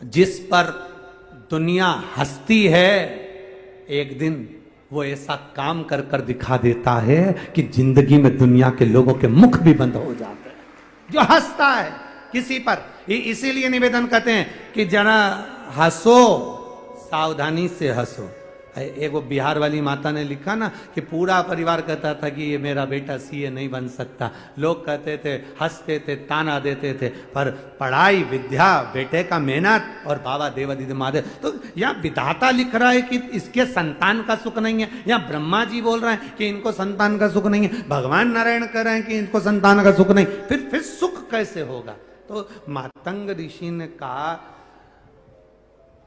जिस पर दुनिया हंसती है, एक दिन वो ऐसा काम कर कर दिखा देता है कि जिंदगी में दुनिया के लोगों के मुख भी बंद हो जाते हैं। जो हंसता है किसी पर, इसीलिए निवेदन करते हैं कि जरा हंसो, सावधानी से हंसो। एक वो बिहार वाली माता ने लिखा ना कि पूरा परिवार कहता था कि ये मेरा बेटा सीए नहीं बन सकता। लोग कहते थे, हंसते थे, ताना देते थे, पर पढ़ाई, विद्या, बेटे का मेहनत और बाबा देवादिदेव महादेव। तो यहाँ विधाता लिख रहा है कि इसके संतान का सुख नहीं है, यहाँ ब्रह्मा जी बोल रहे हैं कि इनको संतान का सुख नहीं है, भगवान नारायण कह रहे हैं कि इनको संतान का सुख नहीं, फिर सुख कैसे होगा? तो मातंग ऋषि ने कहा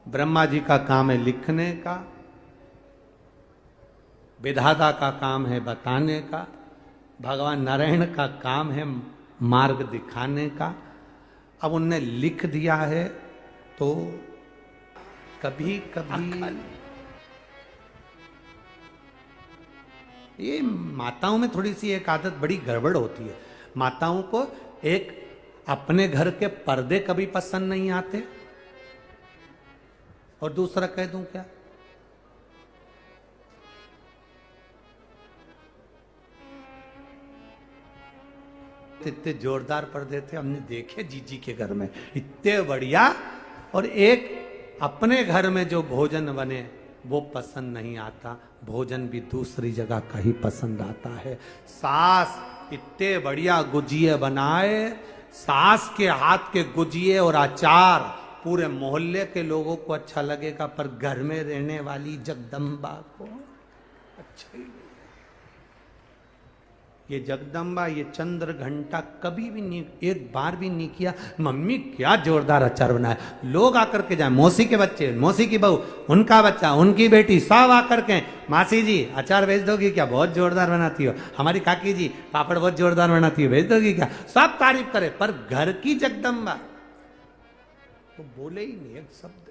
ब्रह्मा जी का काम है लिखने का, विधाता का काम है बताने का, भगवान नारायण का काम है मार्ग दिखाने का। अब उनने लिख दिया है तो कभी कभी ये माताओं में थोड़ी सी एक आदत बड़ी गड़बड़ होती है। माताओं को एक अपने घर के पर्दे कभी पसंद नहीं आते, और दूसरा कह दूं क्या, इतने जोरदार पर्दे थे हमने देखे जीजी के घर में, इतने बढ़िया। और एक अपने घर में जो भोजन बने वो पसंद नहीं आता, भोजन भी दूसरी जगह का ही पसंद आता है। सास इतने बढ़िया गुजिये बनाए, सास के हाथ के गुजिये और अचार पूरे मोहल्ले के लोगों को अच्छा लगेगा, पर घर में रहने वाली जगदम्बा को अच्छा ही। ये जगदम्बा, ये चंद्र घंटा कभी भी नहीं, एक बार भी नहीं किया मम्मी क्या जोरदार अचार बनाया। लोग आकर के जाए, मौसी के बच्चे, मौसी की बहू, उनका बच्चा, उनकी बेटी, सब आकर के मासी जी अचार भेज दोगी क्या, बहुत जोरदार बनाती हो। हमारी काकी जी पापड़ बहुत जोरदार बनाती हो, भेज दोगी क्या। सब तारीफ करे, पर घर की जगदम्बा तो बोले ही नहीं एक शब्द।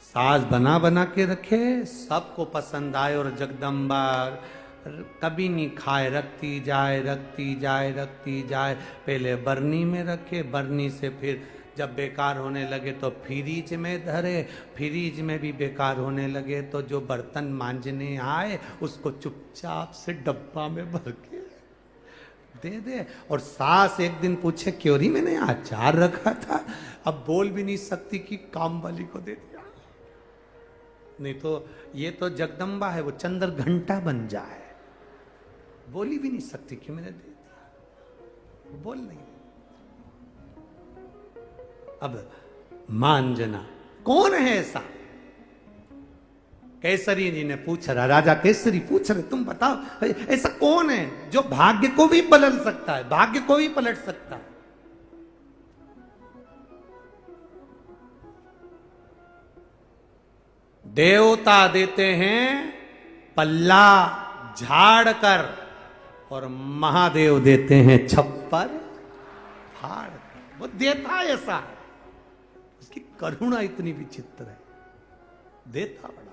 सास बना बना के रखे, सबको पसंद आए, और जगदम्बा कभी नहीं खाए, रखती जाए रखती जाए रखती जाए। पहले बरनी में रखे, बरनी से फिर जब बेकार होने लगे तो फ्रीज में धरे, फ्रीज में भी बेकार होने लगे तो जो बर्तन मांजने आए उसको चुपचाप से डब्बा में भर के दे दे। और सास एक दिन पूछे क्योरी मैंने अचार रखा था, अब बोल भी नहीं सकती कि काम वाली को दे दिया। नहीं तो ये तो जगदम्बा है, वो चंद्र घंटा बन जाए, बोली भी नहीं सकती कि मैंने दे दिया, बोल नहीं। अब मांजना कौन है ऐसा? केसरी जी ने पूछा, राजा केसरी पूछ रहे तुम बताओ ऐसा कौन है जो भाग्य को भी बदल सकता है, भाग्य को भी पलट सकता है? देवता देते हैं पल्ला झाड़ कर, और महादेव देते हैं छप्पर फाड़ कर। वो देता ऐसा है, उसकी करुणा इतनी विचित्र है, देता बड़ा।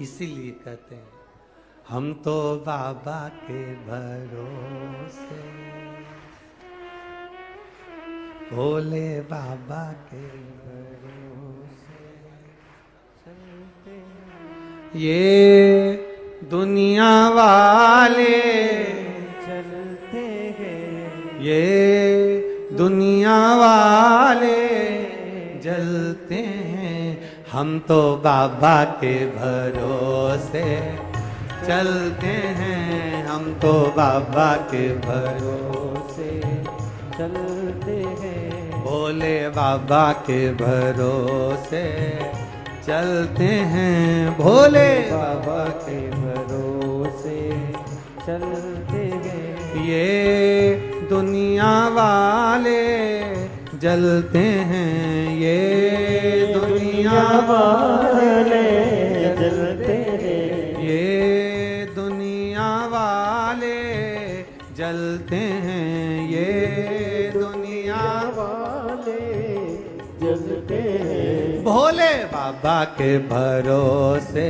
इसीलिए कहते हैं हम तो बाबा के भरोसे, भोले बाबा के भरोसे चलते, ये दुनिया वाले चलते हैं, ये दुनिया वाले जलते हैं, हम तो बाबा के भरोसे चलते हैं, हम तो बाबा के भरोसे चलते हैं, भोले बाबा के भरोसे चलते हैं, भोले बाबा के भरोसे चलते हैं, ये दुनिया वाले जलते हैं, ये दुनिया वाले जलते हैं, ये दुनिया वाले जलते हैं, ये दुनिया वाले जलते हैं, भोले बाबा के भरोसे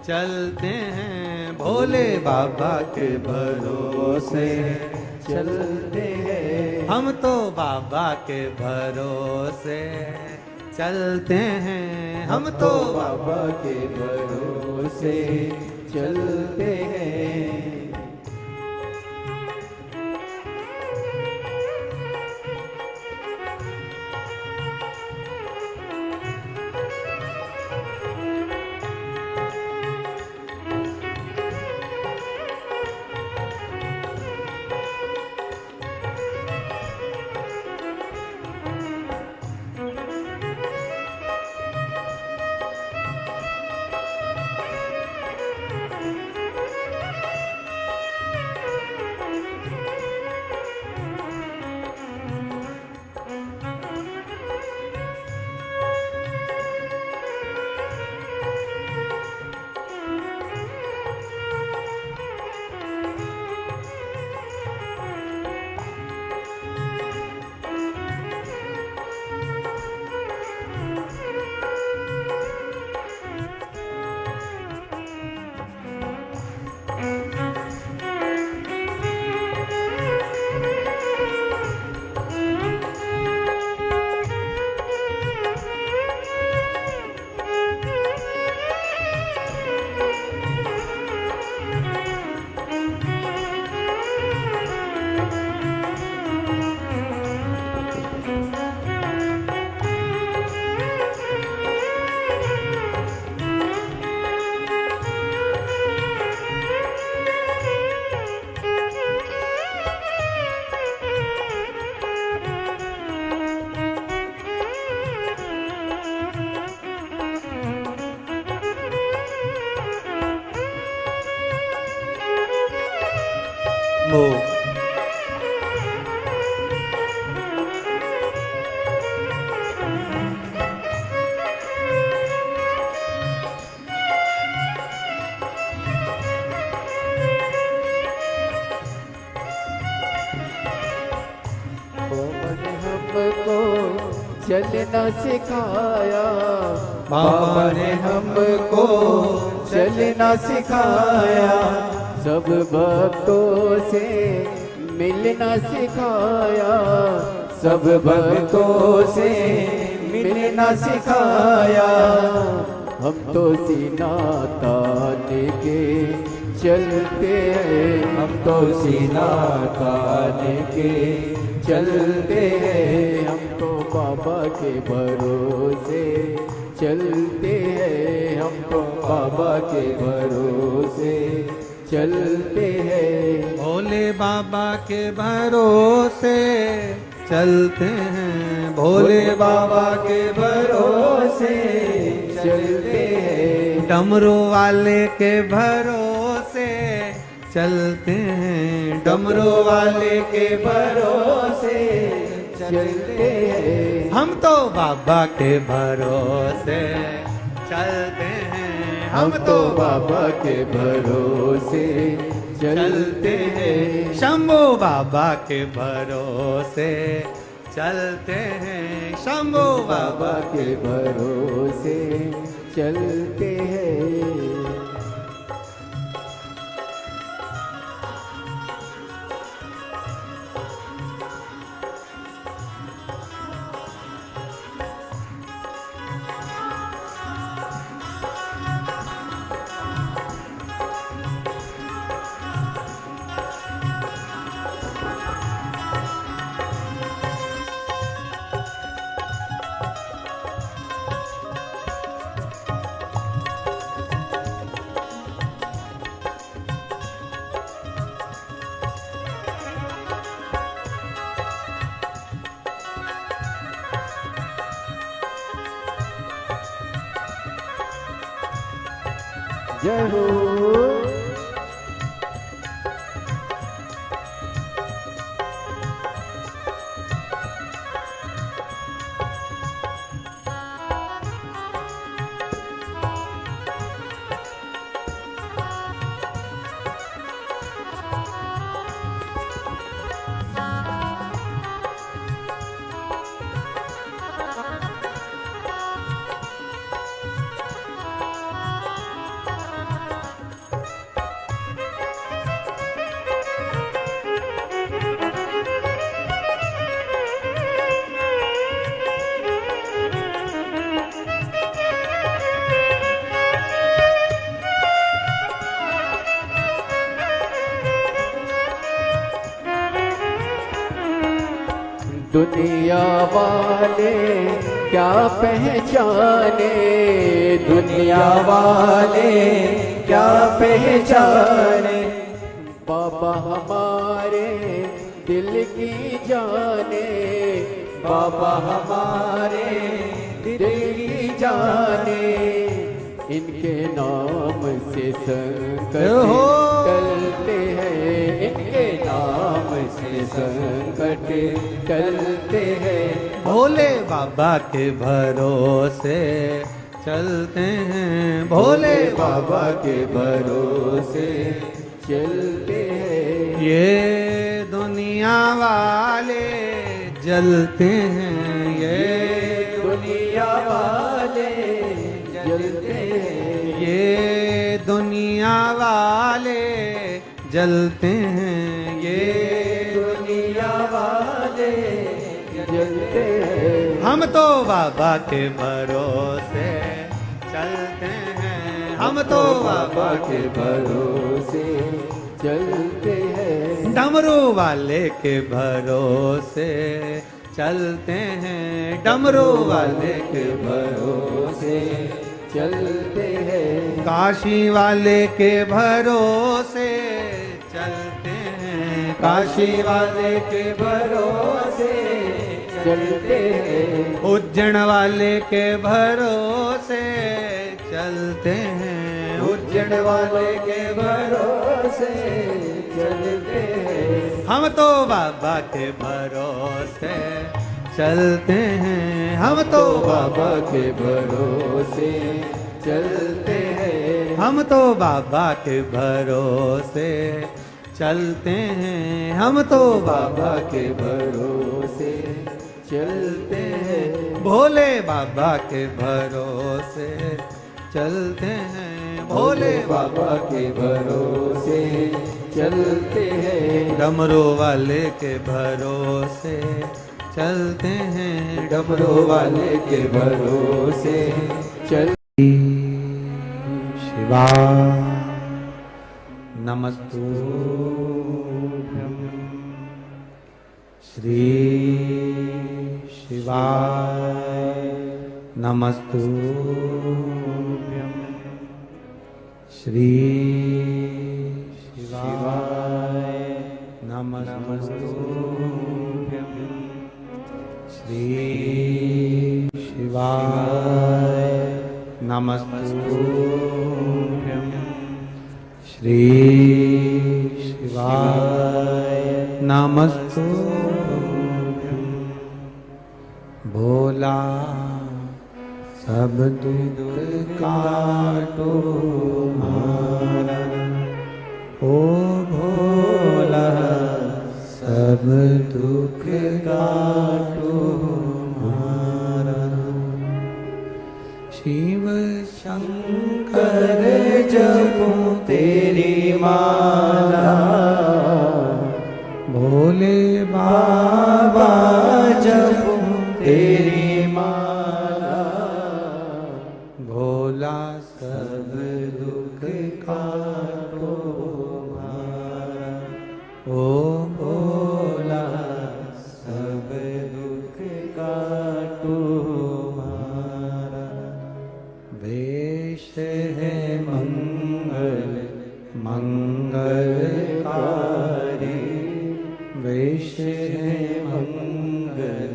चलते हैं, भोले बाबा के भरोसे चलते हैं। हम तो बाबा के भरोसे चलते हैं, हम तो बाबा के भरोसे चलते हैं। चलना सिखाया, बाबा ने हमको चलना सिखाया। सब भक्तों से मिलना सिखाया, सब भक्तों से मिलना सिखाया। हम तो सीना तान के चलते हैं, हम तो सीना तान के चलते हैं। हम तो बाबा के भरोसे चलते हैं, हम तो बाबा के भरोसे चलते हैं। भोले बाबा के भरोसे चलते हैं, भोले बाबा के भरोसे चलते हैं। डमरू वाले के भरोसे चलते हैं, डमरू वाले के भरोसे चलते हैं। हम तो बाबा के भरोसे चलते हैं, हम तो बाबा के भरोसे चलते हैं। शंभू बाबा के भरोसे चलते हैं, शंभू बाबा के भरोसे चलते हैं। जय हो। दुनिया वाले क्या पहचाने, दुनिया वाले क्या पहचाने, बाबा हमारे दिल की जाने, बाबा हमारे दिल की जाने, इनके नाम से संकट टलते हैं, इनके नाम से संकट टलते हैं, भोले बाबा के भरोसे चलते हैं, भोले बाबा के भरोसे चलते हैं, ये दुनिया वाले जलते हैं, ये दुनिया वाले जलते हैं, ये दुनिया वाले जलते हैं, ये दुनिया वाले जलते हैं, हम तो बाबा के भरोसे चलते हैं, हम तो बाबा के भरोसे चलते हैं, डमरू वाले के भरोसे चलते हैं, डमरू वाले के भरोसे चलते हैं, काशी वाले के भरोसे चलते हैं, काशी वाले के भरोसे चलते हैं, उज्जैन वाले के भरोसे चलते हैं, उज्जैन वाले के भरोसे चलते हैं, हम तो बाबा के भरोसे चलते हैं, हम तो बाबा के भरोसे चलते हैं, हम तो बाबा के भरोसे चलते हैं, हम तो बाबा के भरोसे चलते हैं, भोले बाबा के भरोसे चलते हैं, भोले बाबा के भरोसे चलते हैं, डमरू वाले के भरोसे चलते हैं, डमरू वाले के भरोसे चल शिवा नमस्तु श्री शिवाय नमस्तु श्री शिवाय नमस्तु श्री शिवाय नमस्तु श्री शिवाय नमस्तु भोला सब दुख काटो मारा, ओ भोला सब दुख काटो मारा, शिव शंकर जपो तेरी माला, भोले बाबा जपो तेरी माला, भोला सब दुख काटो मारा, ओ भोला सब दुख काटो मारा, वेश है मंगल मंगलकारी, वेश है मंगल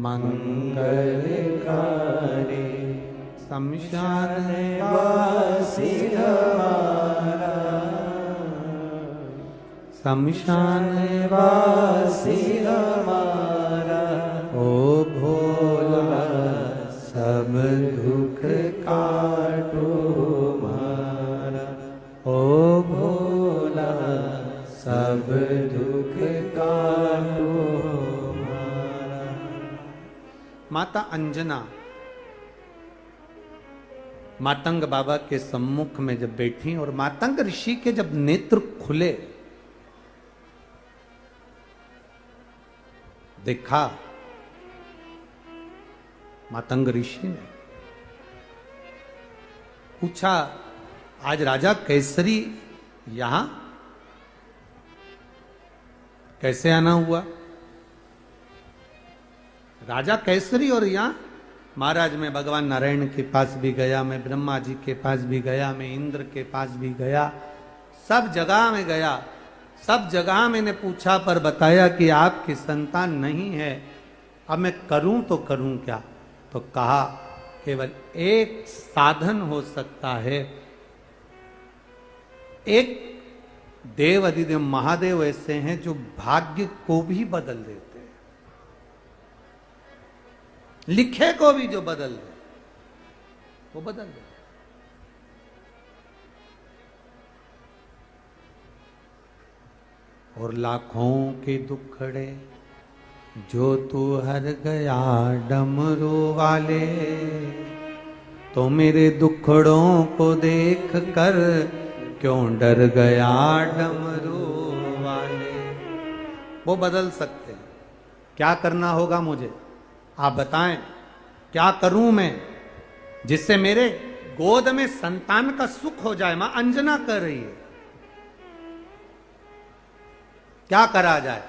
मंगलकारी, शमशान वासी हमारा, शमशान वासी हमारा, ओ भोला सब दुख काटो मारा, ओ भोला सब दुख काटो मारा। माता अंजना मातंग बाबा के सम्मुख में जब बैठी और मातंग ऋषि के जब नेत्र खुले, देखा मातंग ऋषि ने पूछा, आज राजा केसरी यहां कैसे आना हुआ? राजा केसरी। और यहाँ महाराज मैं भगवान नारायण के पास भी गया, मैं ब्रह्मा जी के पास भी गया, मैं इंद्र के पास भी गया, सब जगह में गया। सब जगह मैंने पूछा पर बताया कि आपकी संतान नहीं है। अब मैं करूं तो करूं क्या? तो कहा केवल एक साधन हो सकता है। एक देव अधिदेव महादेव ऐसे हैं जो भाग्य को भी बदल देते हैं, लिखे को भी जो बदल दे वो बदल दे। और लाखों के दुखड़े जो तू हर गया डमरू वाले, तो मेरे दुखड़ों को देख कर क्यों डर गया डमरू वाले। वो बदल सकते हैं। क्या करना होगा मुझे आप बताएं, क्या करूं मैं जिससे मेरे गोद में संतान का सुख हो जाए? मां अंजना कर रही है, क्या करा जाए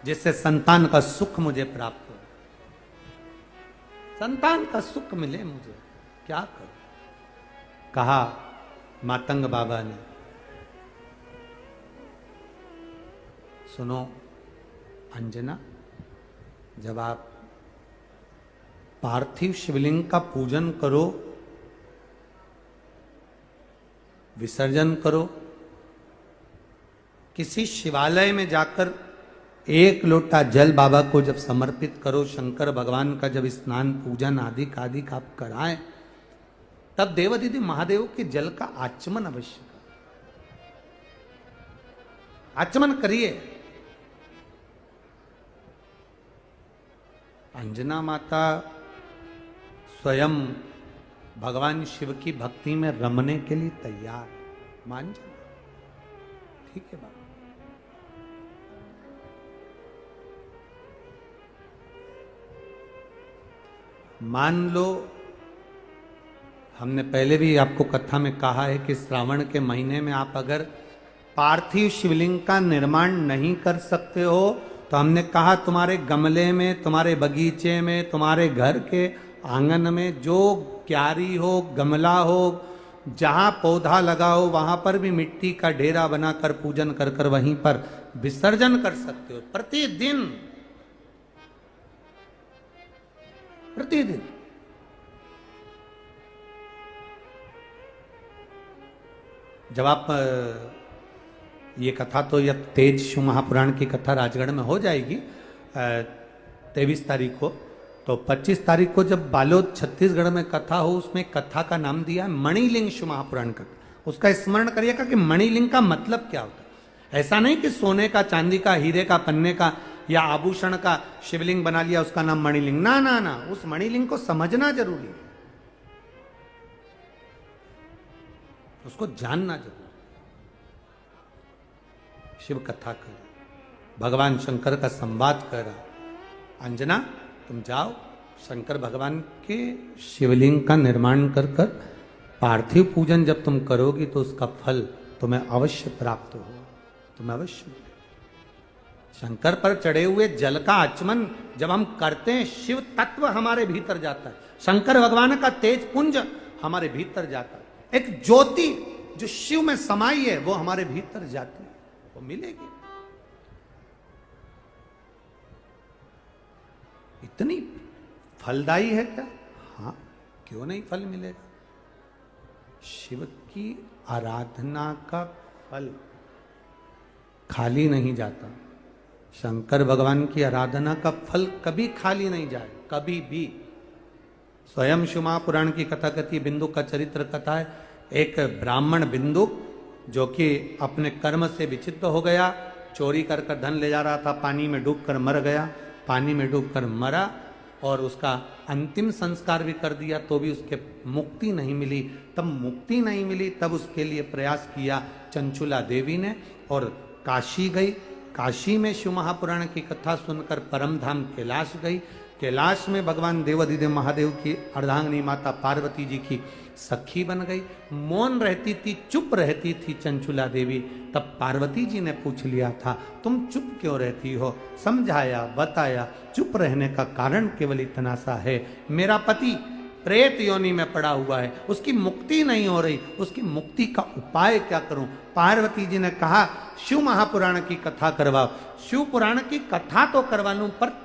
जिससे संतान का सुख मुझे प्राप्त हो, संतान का सुख मिले मुझे, क्या करूं? कहा मातंग बाबा ने, सुनो अंजना, जब आप पार्थिव शिवलिंग का पूजन करो, विसर्जन करो, किसी शिवालय में जाकर एक लोटा जल बाबा को जब समर्पित करो, शंकर भगवान का जब स्नान पूजन आदि का आप कराएं, तब देवादिदेव महादेव के जल का आचमन अवश्य करें। आचमन करिए। अंजना माता स्वयं भगवान शिव की भक्ति में रमने के लिए तैयार, मान जाओ, ठीक है बाबा। मान लो, हमने पहले भी आपको कथा में कहा है कि श्रावण के महीने में आप अगर पार्थिव शिवलिंग का निर्माण नहीं कर सकते हो, तो हमने कहा तुम्हारे गमले में, तुम्हारे बगीचे में, तुम्हारे घर के आंगन में जो क्यारी हो, गमला हो, जहां पौधा लगा हो, वहां पर भी मिट्टी का ढेरा बनाकर पूजन कर कर वहीं पर विसर्जन कर सकते हो। प्रतिदिन प्रतिदिन जब आप ये कथा तो यह तेज शिव महापुराण की कथा राजगढ़ में हो जाएगी 23 तारीख को, तो 25 तारीख को जब बालोद छत्तीसगढ़ में कथा हो, उसमें कथा का नाम दिया है मणिलिंग शिव महापुराण का। उसका स्मरण करिएगा कि मणिलिंग का मतलब क्या होता है। ऐसा नहीं कि सोने का, चांदी का, हीरे का, पन्ने का या आभूषण का शिवलिंग बना लिया उसका नाम मणिलिंग, ना ना ना, उस मणिलिंग को समझना जरूरी है, उसको जानना जरूरी। शिव कथा कर, भगवान शंकर का संवाद कर। अंजना तुम जाओ, शंकर भगवान के शिवलिंग का निर्माण कर कर पार्थिव पूजन जब तुम करोगी तो उसका फल तुम्हें अवश्य प्राप्त हो, तुम्हें अवश्य मिले। शंकर पर चढ़े हुए जल का आचमन जब हम करते हैं, शिव तत्व हमारे भीतर जाता है, शंकर भगवान का तेज पुंज हमारे भीतर जाता है, एक ज्योति जो शिव में समाई है वो हमारे भीतर जाती है, वो मिलेगी। इतनी फलदायी है क्या? हाँ, क्यों नहीं फल मिलेगा। शिव की आराधना का फल खाली नहीं जाता, शंकर भगवान की आराधना का फल कभी खाली नहीं जाए, कभी भी। स्वयं शिव महापुराण की कथा कहती है, बिंदु का चरित्र कथा है। एक ब्राह्मण बिंदु जो कि अपने कर्म से विचित्र हो गया, चोरी कर कर धन ले जा रहा था, पानी में डूबकर मर गया, पानी में डूबकर मरा और उसका अंतिम संस्कार भी कर दिया, तो भी उसके मुक्ति नहीं मिली। तब मुक्ति नहीं मिली, तब उसके लिए प्रयास किया चंचुला देवी ने और काशी गई। काशी में शिव महापुराण की कथा सुनकर परम धाम कैलाश गई, कैलाश में भगवान देवाधिदेव महादेव की अर्धांगिनी माता पार्वती जी की सखी बन गई, मौन रहती थी, चुप रहती थी चंचुला देवी। तब पार्वती जी ने पूछ लिया था, तुम चुप क्यों रहती हो? समझाया, बताया, चुप रहने का कारण केवल इतना सा है, मेरा पति प्रेत योनि में पड़ा हुआ है, उसकी मुक्ति नहीं हो रही, उसकी मुक्ति का उपाय क्या करूं? पार्वती जी ने कहा, शिव महापुराण की कथा करवाओ। शिव पुराण की कथा तो करवा लूं, पर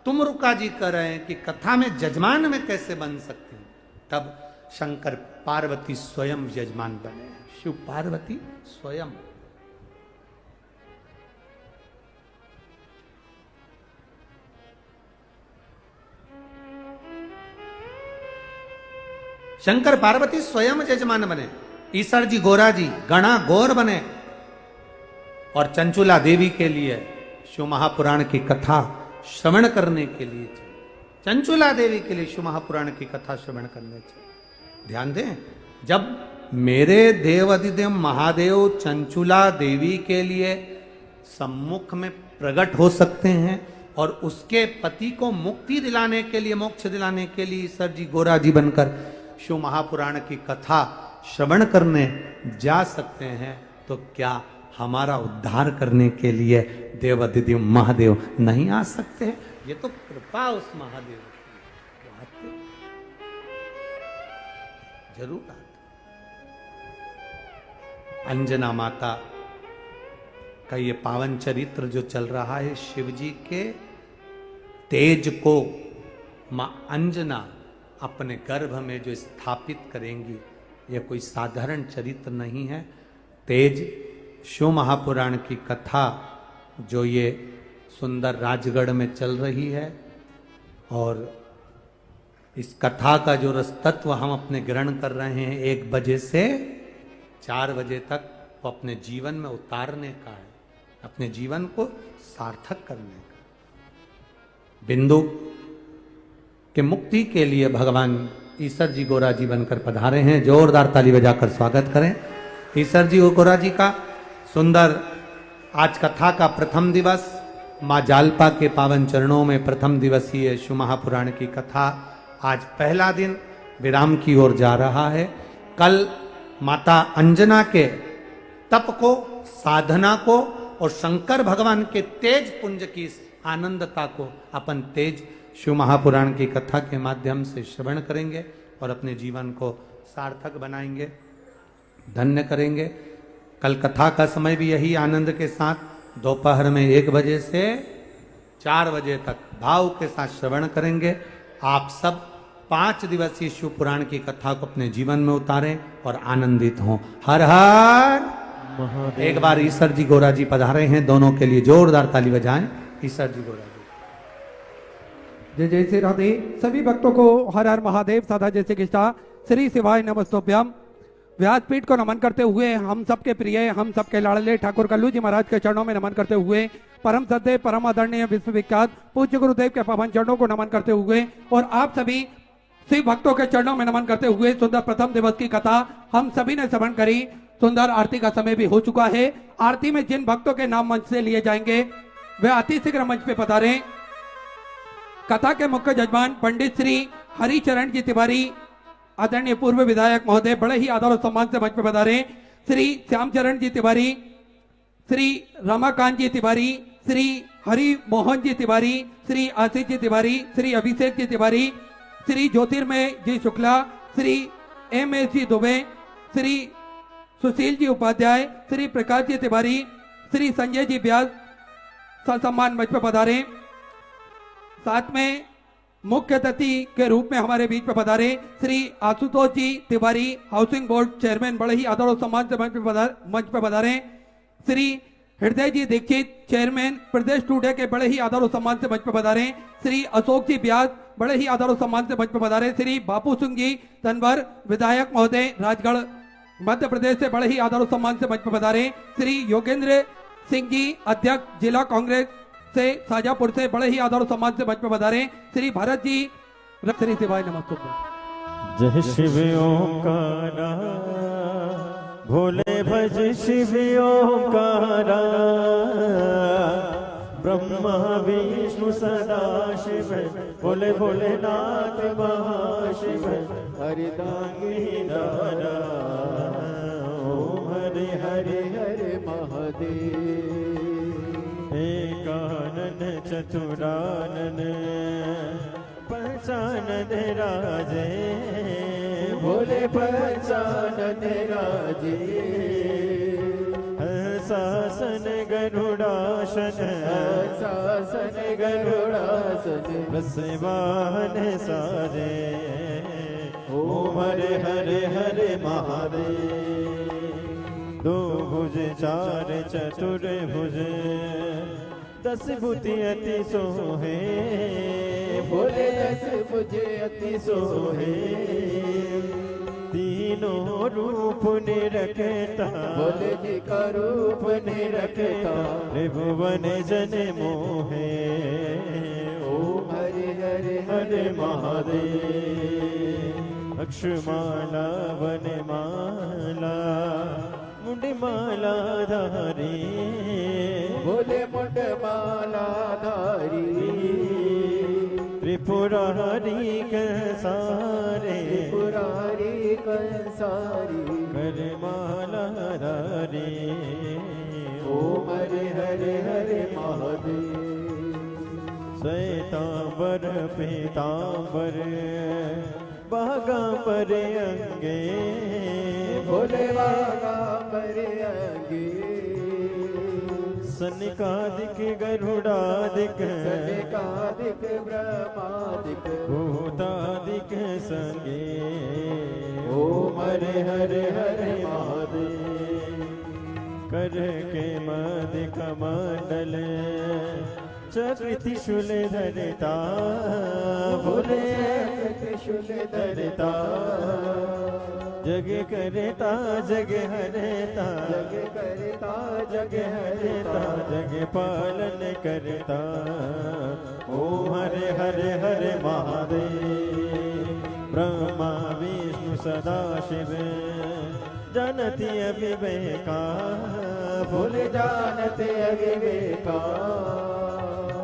तुम रुका जी कर रहे हैं कि कथा में जजमान में कैसे बन सकते हैं? तब शंकर पार्वती स्वयं यजमान बने, शिव पार्वती स्वयं। शंकर पार्वती स्वयं यजमान बने, ईश्वर जी गोरा जी गणा गौर बने, और चंचुला देवी के लिए शिव महापुराण की कथा श्रवण करने के लिए चंचुला देवी के लिए शिव महापुराण की कथा श्रवण करने चाहिए। ध्यान दें, जब मेरे देवाधिदेव महादेव चंचुला देवी के लिए सम्मुख में प्रकट हो सकते हैं और उसके पति को मुक्ति दिलाने के लिए, मोक्ष दिलाने के लिए ईश्वर जी गोरा जी बनकर शिव महापुराण की कथा श्रवण करने जा सकते हैं, तो क्या हमारा उद्धार करने के लिए देवाधिदेव महादेव नहीं आ सकते हैं? ये तो कृपा उस महादेव की, आते जरूर आते। अंजना माता का ये पावन चरित्र जो चल रहा है, शिव जी के तेज को मां अंजना अपने गर्भ में जो स्थापित करेंगी, ये कोई साधारण चरित्र नहीं है। तेज शिव महापुराण की कथा जो ये सुंदर राजगढ़ में चल रही है, और इस कथा का जो रस तत्व हम अपने ग्रहण कर रहे हैं 1 बजे से 4 बजे तक, वो अपने जीवन में उतारने का है, अपने जीवन को सार्थक करने का। बिंदु के मुक्ति के लिए भगवान ईश्वर जी गोरा जी बनकर पधारे हैं। जोरदार ताली बजाकर स्वागत करें ईश्वर जी गोरा जी का। सुंदर आज कथा का प्रथम दिवस, माँ जालपा के पावन चरणों में प्रथम दिवसीय शिव महापुराण की कथा आज पहला दिन विराम की ओर जा रहा है। कल माता अंजना के तप को, साधना को और शंकर भगवान के तेज पुंज की आनंदता को अपन तेज शिव महापुराण की कथा के माध्यम से श्रवण करेंगे और अपने जीवन को सार्थक बनाएंगे, धन्य करेंगे। कल कथा का समय भी यही आनंद के साथ दोपहर में 1 बजे से 4 बजे तक भाव के साथ श्रवण करेंगे। आप सब 5 दिवसीय शिव पुराण की कथा को अपने जीवन में उतारें और आनंदित हों। हर हर महादेव। एक बार ईश्वर जी गोरा जी पधारे हैं, दोनों के लिए जोरदार ताली बजाएं। ईश्वर जी गोरा जी। जय जय श्री राधे। सभी भक्तों को हर हर महादेव, साधा जैसे कृष्णा, श्री शिवाय नमस्तोभ्यम। व्यासपीठ को नमन करते हुए हम सबके प्रिय, हम सबके लाडले ठाकुर कल्लू जी महाराज के चरणों में नमन करते हुए, परम सद्य परम आदरणीय विश्वविख्यात पूज्य गुरुदेव के पावन चरणों को नमन करते हुए और आप सभी शिव भक्तों के चरणों में नमन करते हुए सुंदर प्रथम दिवस की कथा हम सभी ने श्रवण करी। सुंदर आरती का समय भी हो चुका है। आरती में जिन भक्तों के नाम मंच से लिए जाएंगे वे अति शीघ्र मंच पे पधारें। कथा के मुख्य जजमान पंडित श्री हरिचरण जी तिवारी, आदरणीय पूर्व विधायक महोदय, बड़े ही आदर और सम्मान से मंच पे पधारे। श्री श्यामचरण जी तिवारी, श्री रमाकांत जी तिवारी, श्री हरि मोहन जी तिवारी, श्री आशीष जी तिवारी, श्री अभिषेक जी तिवारी, श्री ज्योतिर्मय जी शुक्ला, श्री MS जी दुबे, श्री सुशील जी उपाध्याय, श्री प्रकाश जी तिवारी, श्री संजय जी व्यास सम्मान मंच पे पधारे। साथ में मुख्य अतिथि के रूप में हमारे बीच में पधारे श्री आशुतोष जी तिवारी, हाउसिंग बोर्ड चेयरमैन, बड़े ही आदर और सम्मान से मंच पे पधारे। श्री हृदय जी दीक्षित, चेयरमैन प्रदेश टुडे के, बड़े ही आदर और सम्मान से मंच पे पधारे। श्री अशोक जी व्यास, बड़े ही आदर और सम्मान से मंच पे पधारे। श्री बापू सिंह जी तनवर, विधायक महोदय, राजगढ़ मध्य प्रदेश से, बड़े ही आदर और सम्मान से मंच पे पधारे। श्री योगेंद्र सिंह जी, अध्यक्ष जिला कांग्रेस से शाजापुर से, बड़े ही आदर और सम्मान से मंच पे पधारे। श्री भारत जी, श्री शिवाय नमस्तुभ्यम। जय शिव ओंकारा, भोले भज शिव ओंकारा, ब्रह्मा विष्णु सदाशिव भोले भोलेनाथ महाशिव हरिदांगी दारा ओम हरे हरे हरे महादेव एकानन चतुरानन पंचानन राजे भोले पंचानन राजे शासन गरुड़ासन शासन गरुड़ासन वाहन साजे ओम हरे हरे हरे महादेव दो भुज चार चतुर भुज 10 भुति अति सोहे भोले 10 मुझे अति सोहे तीनों रूप निरखता भोले जी का रूप निरखता त्रिभुवन जन मोहे ओम हरे हरे हरे महादेव अक्षमाला वनमाला मुंडमाला धारी भोले मुंड माला धारी त्रिपुरारी सारे पुरारी कंसारी करमाला धारी ओम हरे हरे हरे महादेव श्वेतांबर पीतांबर बागांबर अंगे भोले बाबा परे अंगे सनिकादिक गरुड़ादिक सनिकादिक ब्रह्मादिक भूतादिक संगे ओम हरे हरे हरे महादेव कर के मदिक मंडल चक्र त्रिशूल धरता भोले त्रिशूल धरता जग करता जग हरता जग करता जग हरता हरता जग पालन करता ओम हरे हरे हरे महादेव ब्रह्मा विष्णु सदा शिव जानती अविवेका भोले जानते अविवेका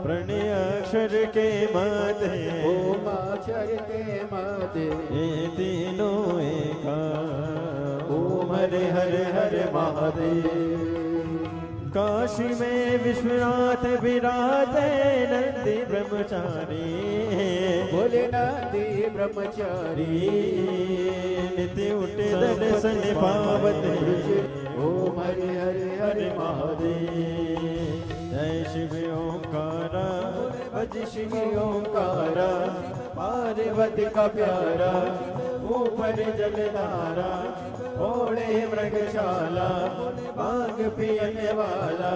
प्रणय अक्षर के मध्य ओम अक्षर के मध्य ये तीनों एका ओम हरे हरे हरे महादेव काशी में विश्वनाथ विराजे नंदी ब्रह्मचारी भोले नंदी ब्रह्मचारी नित्य उठे दर्शन पावत ओम हरे हरे हरे महादेव जय शिव ओंकारा भज शिव ओंकारा पार्वती का प्यारा ऊपर जलधारा ओढ़े मृगशाला भांग पीने वाला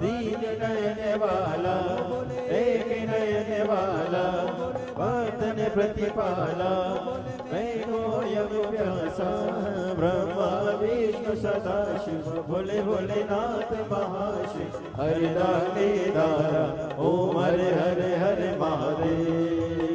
दीन नयने वाला एक नयने वाला वर्तन प्रतिपाला मैं यम व्यासा ब्रह्मा विष्णु सदा शिव भोले भोलेनाथ महाशिव हरिदानी दारा ओम हरे हरे हरे महादेव